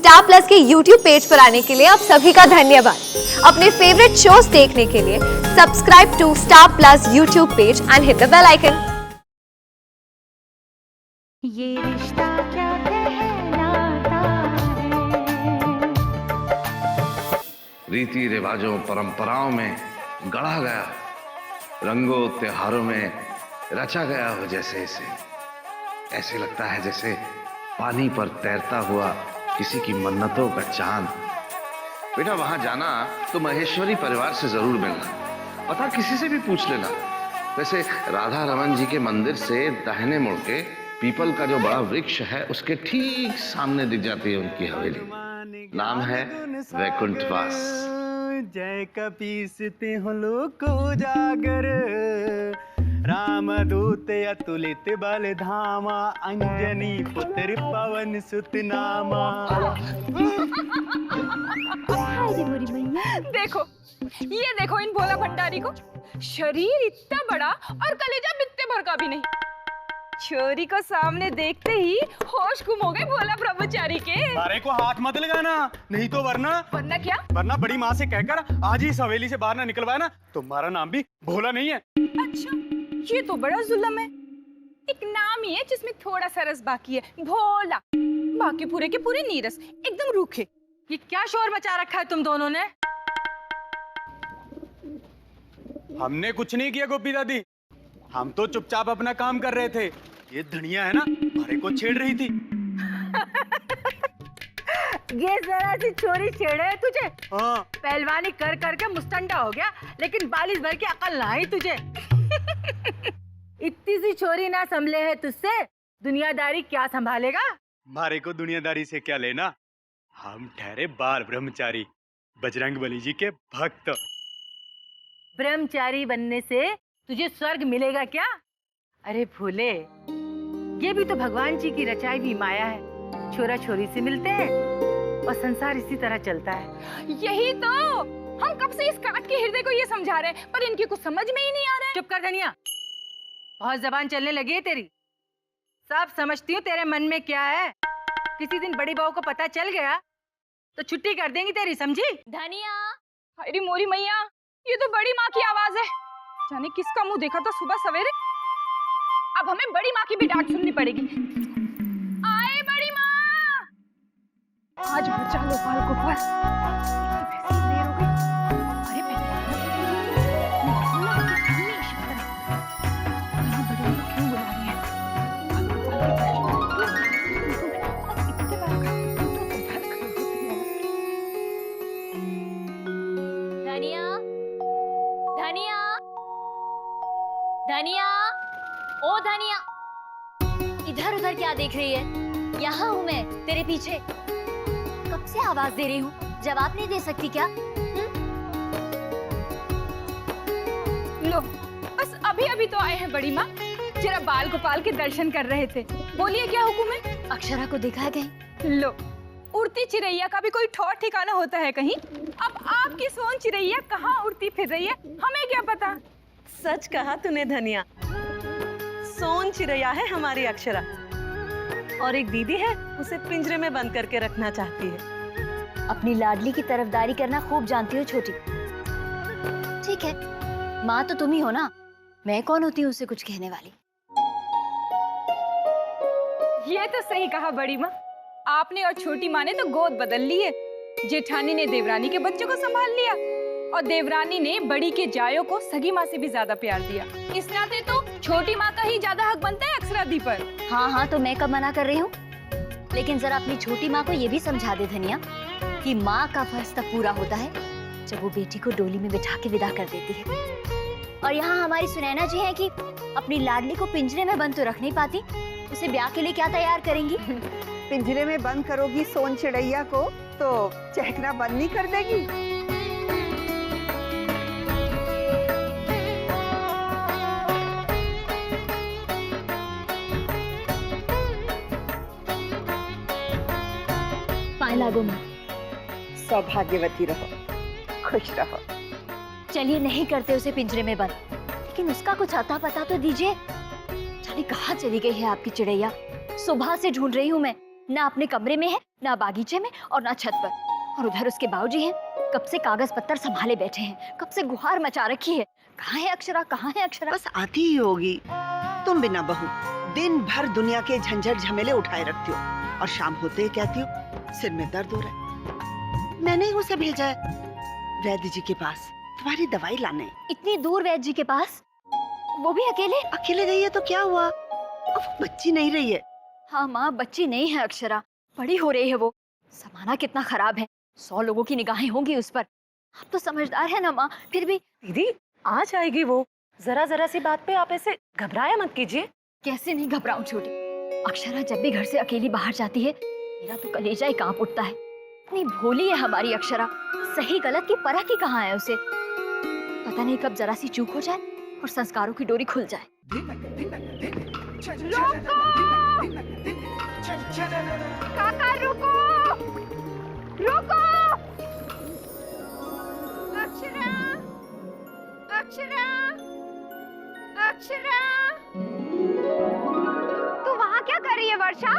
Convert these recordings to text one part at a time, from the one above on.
Star plus के YouTube page पर आने के लिए आप सभी का धन्यवाद। अपने फेवरेट शोज देखने के लिए subscribe to Star Plus YouTube page and hit the bell icon. Yeh Rishta क्या कहलाता है? रीति रिवाजों परंपराओं में गढ़ा गया, रंगों त्योहारों में रचा गया हो जैसे इसे। ऐसे लगता है जैसे पानी पर तैरता हुआ किसी की मन्नतों का चांद। बेटा वहां जाना तो महेश्वरी परिवार से जरूर मिलना, पता किसी से भी पूछ लेना। वैसे राधा रमन जी के मंदिर से दाहिने मुड़ के पीपल का जो बड़ा वृक्ष है उसके ठीक सामने दिख जाती है उनकी हवेली। नाम है वैकुंठवास। जय कपीसते हो लोक उजागर, रामदूत अतुलित बल धामा, अंजनी पुत्र पवन सुत नामा। देखो, ये देखो इन भोला भंडारी को, शरीर इतना बड़ा और कलेजा बित्ते भर का भी नहीं। छोरी को सामने देखते ही होश गुम हो गए भोला ब्रह्मचारी के। अरे को हाथ मत लगाना, नहीं तो वरना क्या? वरना बड़ी माँ से कहकर आज ही इस हवेली से बाहर ना निकलवाया ना, तुम्हारा नाम भी भोला नहीं है। अच्छा, ये तो बड़ा जुल्म है। एक नाम ही है जिसमें थोड़ा सा रस बाकी है, भोला। बाकी पूरे के पूरे नीरस, एकदम रूखे। ये क्या शोर मचा रखा है तुम दोनों ने? हमने कुछ नहीं किया गोपी दादी, हम तो चुपचाप अपना काम कर रहे थे। ये धनिया है ना, हमारे को छेड़ रही थी। ये जरा सी छोरी छेड़े है तुझे? हाँ। पहलवानी कर करके मुस्तंडा हो गया, लेकिन 42 भर की अकल ना आई तुझे। इतनी सी छोरी ना संभले है तुझसे, दुनियादारी क्या संभालेगा? हमारे को दुनियादारी से क्या लेना, हम ठहरे बाल ब्रह्मचारी, बजरंगबली जी के भक्त। ब्रह्मचारी बनने से तुझे स्वर्ग मिलेगा क्या? अरे भोले, ये भी तो भगवान जी की रचाई हुई माया है। छोरा छोरी से मिलते हैं और संसार इसी तरह चलता है। यही तो हम कब से इस काट के हृदय को ये समझा रहे हैं, पर इनकी कुछ समझ में ही नहीं आ रहा है। चुप कर धनिया, बहुत जबान चलने लगी है तेरी। सब समझती हूँ तेरे मन में क्या है। किसी दिन बड़ी बहू को पता चल गया तो छुट्टी कर देंगी तेरी, समझी? धनिया, अरे मोरी मैया, ये तो बड़ी माँ की आवाज है। जाने किसका मुंह देखा था सुबह सवेरे। अब हमें बड़ी माँ की भी डांट सुननी पड़ेगी। आए बड़ी माँ, आज बचा लो बाल को पर। इतनी देर हो गई। अरे मैं बोला कि सामने इशारा है। ये बड़ी माँ क्यों बुला रही है? इतने बार धनिया, धनिया, धनिया, ओ धनिया, इधर उधर क्या देख रही है? यहाँ हूँ मैं, तेरे पीछे। कब से आवाज दे रही हूँ, जवाब नहीं दे सकती क्या? लो, बस अभी अभी तो आए हैं बड़ी माँ। जरा बाल गोपाल के दर्शन कर रहे थे। बोलिए क्या हुक्म है? अक्षरा को देखा है कहीं? लो, उड़ती चिड़ैया का भी कोई ठौर ठिकाना होता है कहीं? अब आपकी सोन चिड़ैया कहाँ उड़ती फिर रही है, हमें क्या पता। सच कहा तूने धनिया, सोन चिड़ैया है हमारी अक्षरा, और एक दीदी है, उसे पिंजरे में बंद करके रखना चाहती है। अपनी लाडली की तरफदारी करना खूब जानती हो छोटी। ठीक है, माँ तो तुम ही हो ना, मैं कौन होती हूँ उसे कुछ कहने वाली। ये तो सही कहा बड़ी माँ, आपने और छोटी माँ ने तो गोद बदल ली है। जेठानी ने देवरानी के बच्चों को संभाल लिया और देवरानी ने बड़ी के जायों को सगी माँ से भी ज्यादा प्यार दिया। इस नाते तो छोटी माँ का ही ज्यादा हक बनता है अक्षरा दी पर। हाँ हाँ, तो मैं कब मना कर रही हूँ? लेकिन जरा अपनी छोटी माँ को ये भी समझा दे धनिया कि माँ का फर्ज तब पूरा होता है जब वो बेटी को डोली में बिठा के विदा कर देती है। और यहाँ हमारी सुनैना जी है कि अपनी लाडली को पिंजरे में बंद तो रख नहीं पाती, उसे ब्याह के लिए क्या तैयार करेंगी? पिंजरे में बंद करोगी सोन चिड़ैया को तो चहकना बंद नहीं कर देगी। पाए लागो माँ। सौभाग्यवती रहो, खुश रहो। चलिए, नहीं करते उसे पिंजरे में बंद, लेकिन उसका कुछ अता पता तो दीजिए। जाने कहाँ चली गई है आपकी चिड़ैया। सुबह से ढूंढ रही हूँ मैं, ना अपने कमरे में है ना बागीचे में और ना छत पर। और उधर उसके बाबूजी हैं, कब से कागज पत्तर संभाले बैठे हैं, कब से गुहार मचा रखी है। कहाँ है अक्षरा, कहाँ है अक्षरा? बस आती ही होगी। तुम बिना बहू दिन भर दुनिया के झंझट झमेले उठाए रखती हो और शाम होते ही कहती हो सिर में दर्द हो रहा है। मैंने ही उसे भेजा है वैद्य जी के पास तुम्हारी दवाई लाने। इतनी दूर वैद्य जी के पास, वो भी अकेले? अकेले गई है तो क्या हुआ, अब वो बच्ची नहीं रही है। हाँ माँ, बच्ची नहीं है अक्षरा, बड़ी हो रही है वो। जमाना कितना खराब है, 100 लोगों की निगाहें होंगी उस पर। आप तो समझदार है ना माँ, फिर भी। दीदी आ जाएगी वो, जरा जरा सी बात पे आप ऐसे घबराया मत कीजिए। कैसे नहीं घबराऊं छोटी, अक्षरा जब भी घर से अकेली बाहर जाती है मेरा तो कलेजा ही कांप उठता है। इतनी भोली है हमारी अक्षरा, सही गलत की परख ही कहाँ है उसे। पता नहीं कब जरा सी चूक हो जाए और संस्कारों की डोरी खुल जाए। काका रुको, रुको। अक्षरा, अक्षरा, अक्षरा। तू वहाँ क्या कर रही है वर्षा?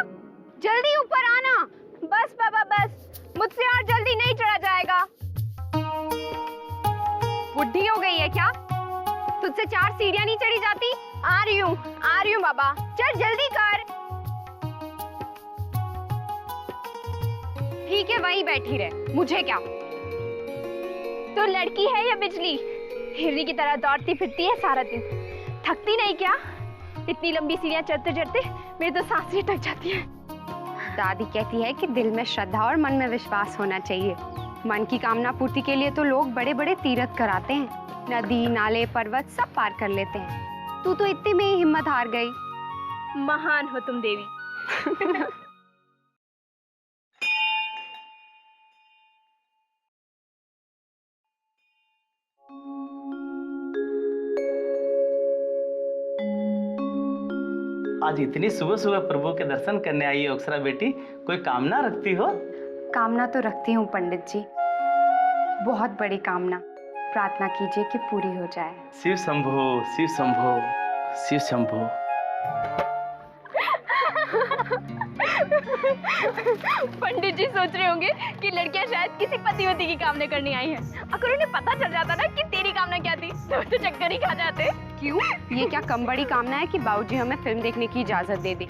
जल्दी ऊपर आना। बस बाबा बस, मुझसे और जल्दी नहीं चढ़ा जाएगा। बुढ़ी हो गई है क्या? तुझसे 4 सीढ़ियाँ नहीं चढ़ी जाती? आ रही हूँ बाबा, चल जल्दी कर। ठीक है, वहीं बैठी रहे, मुझे क्या। तो लड़की है या बिजली? हिरनी की तरह दौड़ती फिरती है सारा दिन, थकती नहीं क्या? इतनी लंबी सीढ़ियाँ चढ़ते चढ़ते मेरी तो सांसें अटक जाती है। दादी कहती है कि दिल में श्रद्धा और मन में विश्वास होना चाहिए। मन की कामना पूर्ति के लिए तो लोग बड़े बड़े तीर्थ कराते हैं, नदी नाले पर्वत सब पार कर लेते हैं। तू तो इतने में ही हिम्मत हार गई। महान हो तुम देवी। आज इतनी सुबह सुबह प्रभु के दर्शन करने आई हो अक्षरा बेटी, कोई कामना रखती हो? कामना तो रखती हूँ पंडित जी, बहुत बड़ी कामना। प्रार्थना कीजिए कि पूरी हो जाए। शिव शंभो, शिव शंभो, शिव शंभो। पंडित जी सोच रहे होंगे कि लड़कियां शायद किसी पतिवती की कामना करने आई हैं। अगर उन्हें पता चल जाता ना कि तेरी कामना क्या थी तो चक्कर ही खा जाते। क्यों? ये क्या कम बड़ी कामना है कि बाबूजी हमें फिल्म देखने की इजाजत दे दे?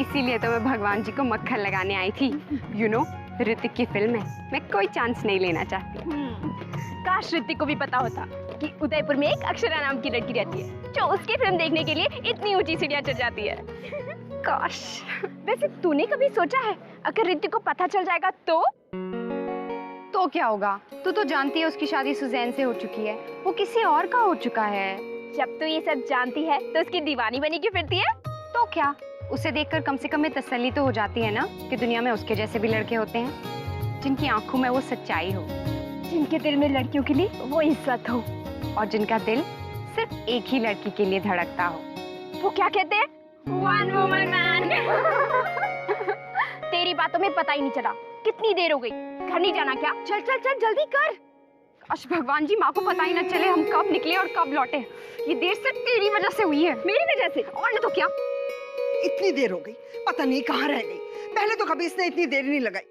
इसीलिए तो मैं भगवान जी को मक्खन लगाने आई थी। यू नो, ऋतिक की फिल्म है, मैं कोई चांस नहीं लेना चाहती। काश ऋतिक को भी पता होता कि उदयपुर में एक अक्षरा नाम की लड़की रहती है जो उसकी फिल्म देखने के लिए इतनी ऊंची सीढ़ियां चढ़ जाती है। काश। वैसे तूने कभी सोचा है अगर ऋतिक को पता चल जाएगा तो क्या होगा? तू तो जानती है उसकी शादी सुजैन से हो चुकी है, वो किसी और का हो चुका है। जब तू ये सब जानती है तो उसकी दीवानी बनी क्यों फिरती है? तो क्या, उसे देखकर कम से कम में तसल्ली तो हो जाती है ना कि दुनिया में उसके जैसे भी लड़के होते हैं, जिनकी आंखों में वो सच्चाई हो, जिनके दिल में लड़कियों के लिए वो इज्जत हो, और जिनका दिल सिर्फ एक ही लड़की के लिए धड़कता हो। वो क्या कहते हैं? One woman man. तेरी बातों में पता ही नहीं चला, कितनी देर हो गई, घर नहीं जाना क्या? चल चल चल जल्दी कर। काश भगवान जी माँ को पता ही न चले हम कब निकले और कब लौटे। ये देर सिर्फ तेरी वजह से हुई है। मेरी वजह से? और नहीं तो क्या। इतनी देर हो गई, पता नहीं कहाँ रह गई। पहले तो कभी इसने इतनी देर नहीं लगाई।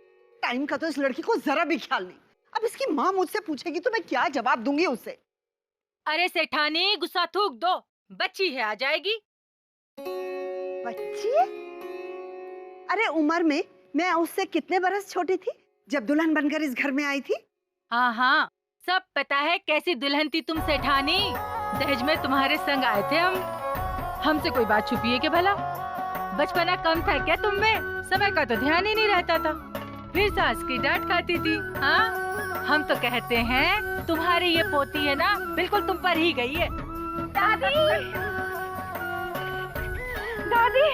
टाइम का तो इस लड़की को जरा भी ख्याल नहीं। अब इसकी माँ मुझसे पूछेगी तो मैं क्या जवाब दूंगी उसे? अरे सेठानी, गुस्सा थूक दो, बच्ची है आ जाएगी। बच्ची? अरे उम्र में मैं उससे कितने बरस छोटी थी जब दुल्हन बनकर इस घर में आई थी? हाँ हाँ, सब पता है कैसी दुल्हन थी तुम सेठानी। दहेज में तुम्हारे संग आए थे हम। हमसे कोई बात छुपी है क्या भला? बचपना कम था क्या तुम में? समय का तो ध्यान ही नहीं रहता था, फिर सास की डांट खाती थी। हाँ, हम तो कहते हैं तुम्हारी ये पोती है ना, बिल्कुल तुम पर ही गई है। दादी, दादी,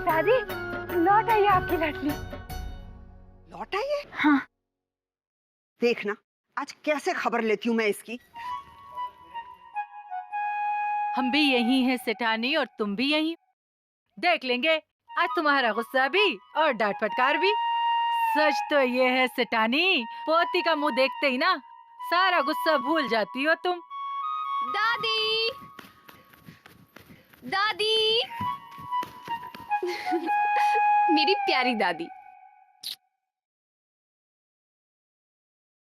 दादी, लौट आई आपकी लड़की। लौट आई है? हाँ। देखना आज कैसे खबर लेती हूँ मैं इसकी। हम भी यही हैं सेठानी और तुम भी यही। देख लेंगे आज तुम्हारा गुस्सा भी और डांट फटकार भी। सच तो ये है सेठानी, पोती का मुंह देखते ही ना सारा गुस्सा भूल जाती हो तुम। दादी, दादी, मेरी प्यारी दादी।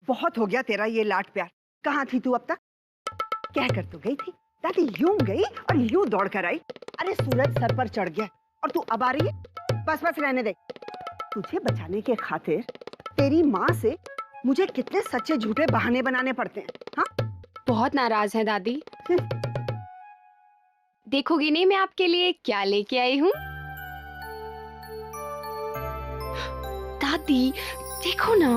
बहुत हो गया तेरा ये लाड प्यार। कहाँ थी तू अब तक? कह कर तो गई थी दादी यूं गई और यूं दौड़ कर आई। अरे सूरज सर पर चढ़ गया और तू अब आ रही है। बस बस रहने दे। तुझे बचाने के खातिर तेरी माँ से मुझे कितने सच्चे झूठे बहाने बनाने पड़ते हैं। हाँ, बहुत नाराज है दादी। देखोगी नहीं मैं आपके लिए क्या लेके आई हूँ? दादी देखो ना।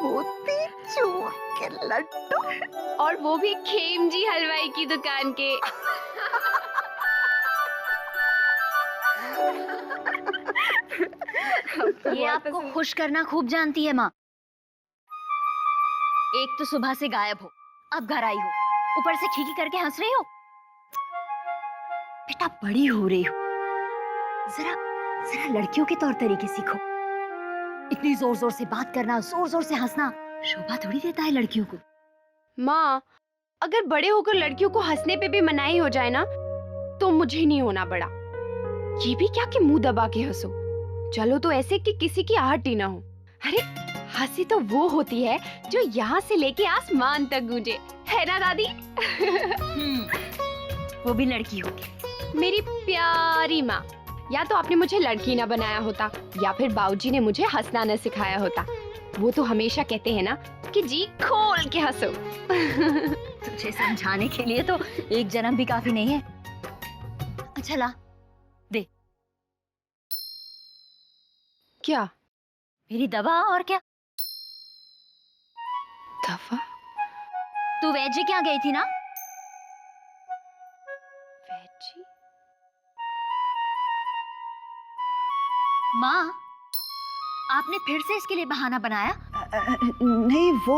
मोतीचूर के लड्डू, और वो भी खेमजी हलवाई की दुकान के। ये आपको खुश करना खूब जानती है माँ। एक तो सुबह से गायब हो, अब घर आई हो, ऊपर से खीखी करके हंस रही हो। बेटा बड़ी हो रही हो, जरा जरा लड़कियों के तौर तरीके सीखो। इतनी जोर जोर से बात करना, जोर जोर से हंसना शोभा थोड़ी देता है लड़कियों को। माँ, अगर बड़े होकर लड़कियों को हंसने पे भी मनाही हो जाए ना, तो मुझे नहीं होना बड़ा। ये भी क्या कि मुंह दबा के हंसो। चलो तो ऐसे कि किसी की आहट ही ना हो। अरे हंसी तो वो होती है जो यहाँ से लेके आसमान तक गूंजे, है ना दादी? वो भी लड़की होगी। मेरी प्यारी माँ, या तो आपने मुझे लड़की ना बनाया होता या फिर बाबूजी ने मुझे हंसना न सिखाया होता। वो तो हमेशा कहते हैं ना कि जी खोल के हंसो। तुझे समझाने के लिए तो एक जन्म भी काफी नहीं है। अच्छा ला दे। क्या? मेरी दवा और क्या? दवा? तू वैजी क्या गई थी ना? वैजी? माँ, आपने फिर से इसके लिए बहाना बनाया? नहीं वो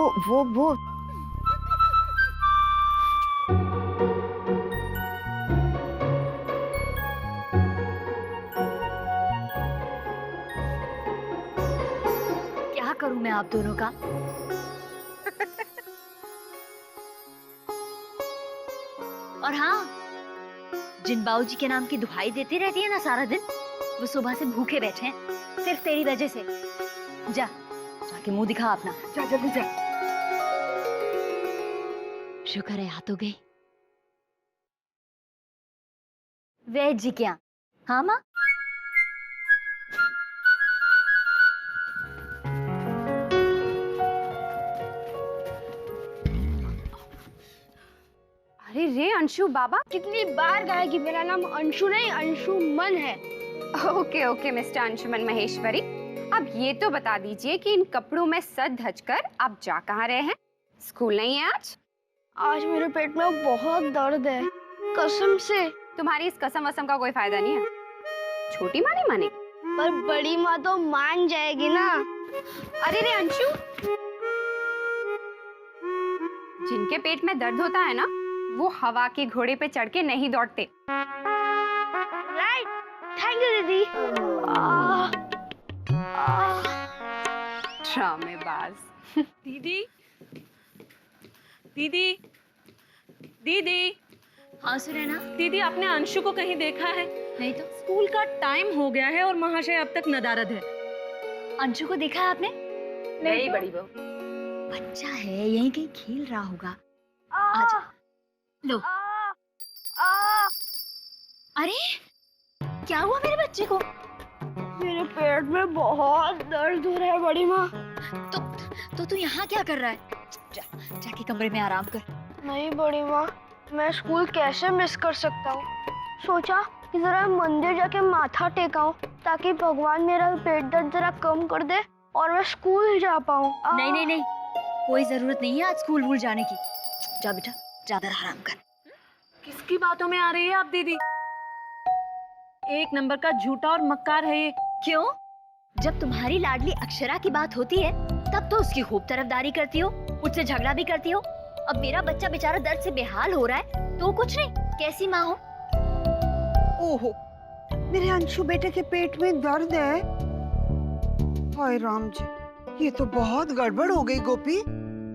क्या करूं मैं आप दोनों का? और हाँ, जिन बाबूजी के नाम की दुहाई देती रहती है ना सारा दिन, वो सुबह से भूखे बैठे हैं सिर्फ तेरी वजह से। जा जाके मुंह दिखा अपना। जा जल्दी जा। शुक्र है आ तो गई। वैद जी क्या? हाँ माँ? अरे रे अंशु बाबा, कितनी बार कहा कि मेरा नाम अंशु नहीं अंशुमन है। Okay okay mister Anshuman Maheshwari, अब ये तो बता दीजिए कि इन कपड़ों में सज धज कर आप जा कहाँ रहे हैं? स्कूल नहीं है आज? आज मेरे पेट में बहुत दर्द है, कसम से। तुम्हारी इस कसम वसम का कोई फायदा नहीं है। छोटी माँ नहीं मानेगी, पर बड़ी माँ तो मान जाएगी ना। अरे रे अंशु, जिनके पेट में दर्द होता है ना, वो हवा के घोड़े पे चढ़ के नहीं दौड़ते। राइट, थैंक यू दीदी। ड्रामेबाज। दीदी दीदी दीदी। हाँ सुनैना। दीदी, आपने अंशु को कहीं देखा है? नहीं तो। स्कूल का टाइम हो गया है और महाशय अब तक नदारद है। अंशु को देखा है आपने? नहीं बड़ी बहू, बच्चा है, यहीं कहीं खेल रहा होगा। आजा। लो। अरे क्या हुआ मेरे बच्चे को? मेरे पेट में बहुत दर्द हो रहा है बड़ी माँ। तो तू यहाँ क्या कर रहा है? जाके कमरे में आराम कर। नहीं बड़ी माँ, मैं स्कूल कैसे मिस कर सकता हूँ। सोचा कि जरा मंदिर जाके माथा टेकाऊं ताकि भगवान मेरा पेट दर्द जरा कम कर दे और मैं स्कूल जा पाऊँ। नहीं नहीं नहीं, कोई जरूरत नहीं है आज स्कूल वूल जाने की। जा बेटा, ज्यादा आराम कर। किसकी बातों में आ रही है आप दीदी? एक नंबर का झूठा और मक्कार है ये। क्यों? जब तुम्हारी लाडली अक्षरा की बात होती है तब तो उसकी खूब तरफदारी करती हो, उससे झगड़ा भी करती हो। अब मेरा बच्चा बेचारा दर्द से बेहाल हो रहा है तो कुछ नहीं, कैसी माँ हो। ओहो, मेरे अंशु बेटे के पेट में दर्द है। हाय राम जी, ये तो बहुत गड़बड़ हो गई गोपी।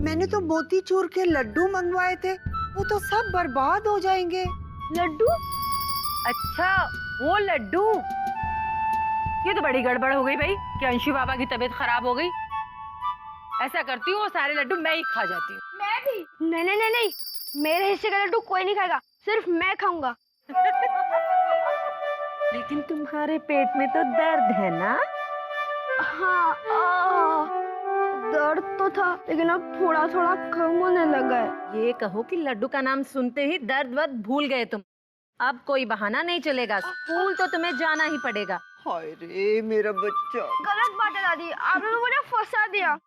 मैंने तो मोतीचूर के लड्डू मंगवाए थे, वो तो सब बर्बाद हो जाएंगे। लड्डू? अच्छा, वो लड्डू। ये तो बड़ी गड़बड़ हो गई भाई कि अंशु बाबा की तबीयत खराब हो गई। ऐसा करती हूँ वो सारे लड्डू मैं ही खा जाती हूँ। मैं भी? नहीं नहीं नहीं नहीं, मेरे हिस्से का लड्डू कोई नहीं खाएगा, सिर्फ मैं खाऊंगा। लेकिन तुम्हारे पेट में तो दर्द है ना? हाँ, दर्द तो था, लेकिन अब थोड़ा थोड़ा कम होने लगा है। ये कहो कि लड्डू का नाम सुनते ही दर्द वर्द भूल गए तुम। अब कोई बहाना नहीं चलेगा, स्कूल तो तुम्हें जाना ही पड़ेगा। हाय रे मेरा बच्चा। गलत बात है दादी, आपने तो मुझे फंसा दिया।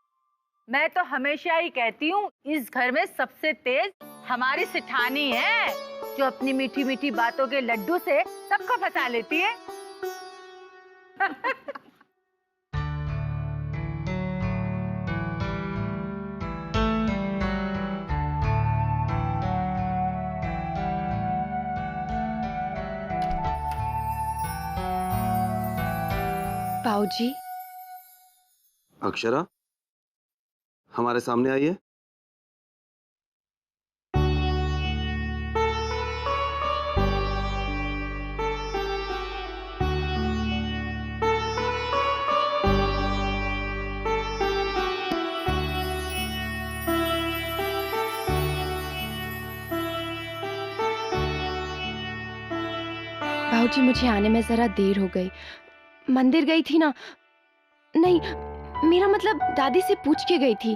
मैं तो हमेशा ही कहती हूँ इस घर में सबसे तेज हमारी सिठानी है, जो अपनी मीठी मीठी बातों के लड्डू से सबको फंसा लेती है। बाऊजी, अक्षरा, हमारे सामने आइए। बाऊजी मुझे आने में जरा देर हो गई। मंदिर गई थी ना, नहीं मेरा मतलब दादी से पूछ के गई थी,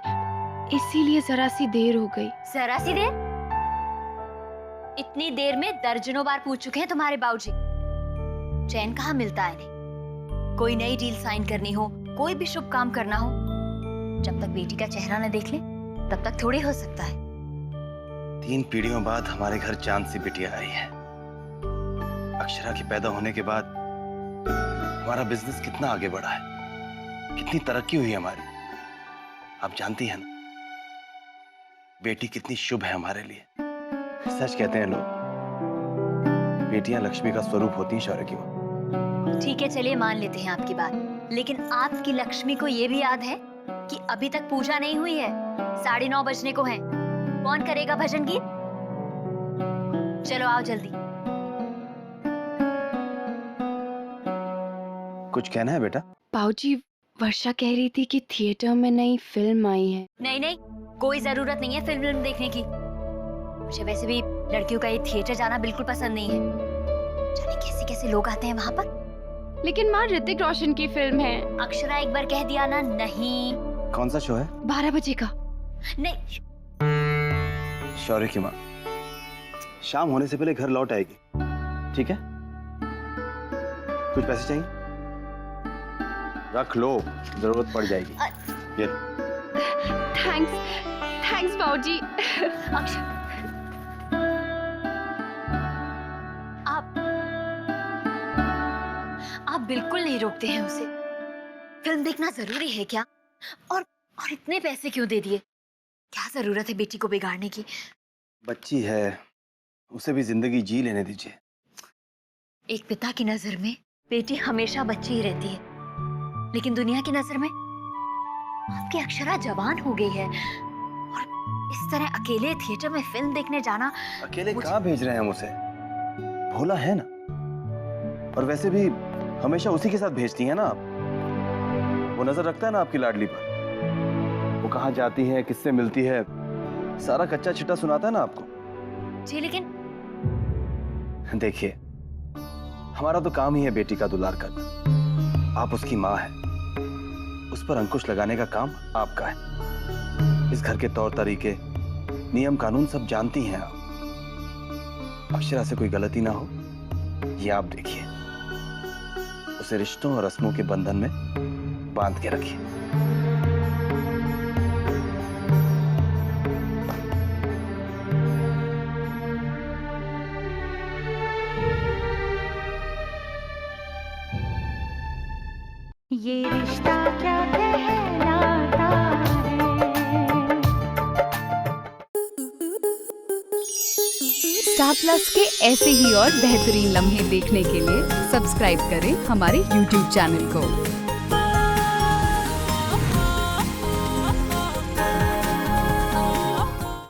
इसीलिए जरा सी देर हो गई। जरा सी देर? इतनी देर में दर्जनों बार पूछ चुके हैं तुम्हारे बाबूजी। चैन कहाँ मिलता है इन्हें? कोई नई डील साइन करनी हो, कोई भी शुभ काम करना हो, जब तक बेटी का चेहरा न देख ले तब तक थोड़ी हो सकता है। 3 पीढ़ियों बाद हमारे घर चांद सी बिटिया आई है। अक्षरा के पैदा होने के बाद हमारा बिजनेस कितना आगे बढ़ा है, कितनी तरक्की हुई हमारी। आप जानती हैं ना, बेटी कितनी शुभ है हमारे लिए। सच कहते हैं लोग, बेटियां लक्ष्मी का स्वरूप होती हैं शौर्य की मां। ठीक है, चलिए मान लेते हैं आपकी बात, लेकिन आपकी लक्ष्मी को ये भी याद है कि अभी तक पूजा नहीं हुई है, 9:30 बजने को है। कौन करेगा भजन गीत? चलो आओ जल्दी। कुछ कहना है बेटा? बाऊजी, वर्षा कह रही थी कि थिएटर में नई फिल्म आई है। नहीं नहीं, कोई जरूरत नहीं है फिल्म देखने की। मुझे वैसे भी लड़कियों का ये थिएटर जाना बिल्कुल पसंद नहीं है। जाने कैसे कैसे लोग आते हैं वहाँ पर। लेकिन माँ, ऋतिक रोशन की फिल्म है। अक्षरा एक बार कह दिया ना नहीं। कौन सा शो है? 12 बजे का। नहीं, शौर्य की मां शाम होने से पहले घर लौट आएगी, ठीक है? कुछ पैसे चाहिए? रख लो, जरूरत पड़ जाएगी। ये थैंक्स बाऊजी। आप बिल्कुल नहीं रोकते हैं उसे। फिल्म देखना जरूरी है क्या? और इतने पैसे क्यों दे दिए? क्या जरूरत है बेटी को बिगाड़ने की? बच्ची है, उसे भी जिंदगी जी लेने दीजिए। एक पिता की नजर में बेटी हमेशा बच्ची ही रहती है, लेकिन दुनिया की नजर में आपकी अक्षरा जवान हो गई है, और इस तरह अकेले थिएटर में फिल्म देखने जाना। अकेले कहाँ भेज रहे हैं हम उसे? भोला है ना, और वैसे भी हमेशा उसी के साथ भेजती है ना आप। वो नजर रखता है ना आपकी लाडली पर। वो कहाँ जाती है, किससे मिलती है, सारा कच्चा चिट्टा सुनाता है ना आपको। जी, लेकिन देखिए, हमारा तो काम ही है बेटी का दुलार करना। आप उसकी माँ है, उस पर अंकुश लगाने का काम आपका है। इस घर के तौर तरीके, नियम कानून सब जानती हैं आप। अक्षरा से कोई गलती ना हो, ये आप देखिए। उसे रिश्तों और रस्मों के बंधन में बांध के रखिए। ये रिश्ता क्या कहलाता है। स्टार प्लस के ऐसे ही और बेहतरीन लम्हे देखने के लिए सब्सक्राइब करें हमारे YouTube चैनल को।